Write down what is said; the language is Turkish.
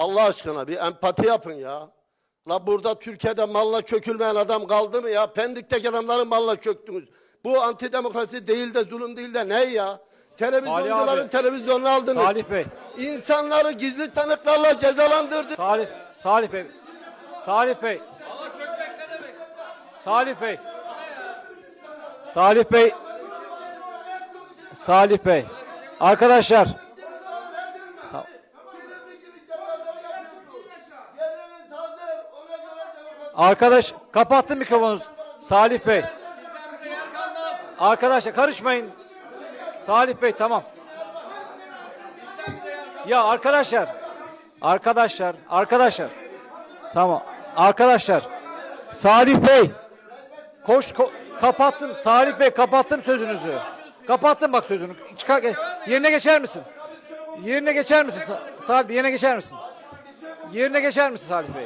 Allah aşkına bir empati yapın ya. La burada Türkiye'de malla çökülmeyen adam kaldı mı ya? Pendik'teki adamların malla çöktünüz. Bu antidemokrasi değil de zulüm değil de ne ya? Televizyoncuların televizyonunu aldınız. Salih Bey. İnsanları gizli tanıklarla cezalandırdı. Salih Bey. Salih Bey. Salih Bey. Salih Bey. Salih Bey. Arkadaşlar. Arkadaş kapattın mikrofonunuzu. Salih Bey. Arkadaşlar karışmayın. Salih Bey tamam. Ya arkadaşlar. Arkadaşlar. Tamam. Arkadaşlar. Salih Bey. Kapattım. Salih Bey kapattım sözünüzü. Kapattım bak sözünü. Yerine geçer misin? Yerine geçer misin? Salih Bey yerine geçer misin? Yerine geçer misin Salih Bey?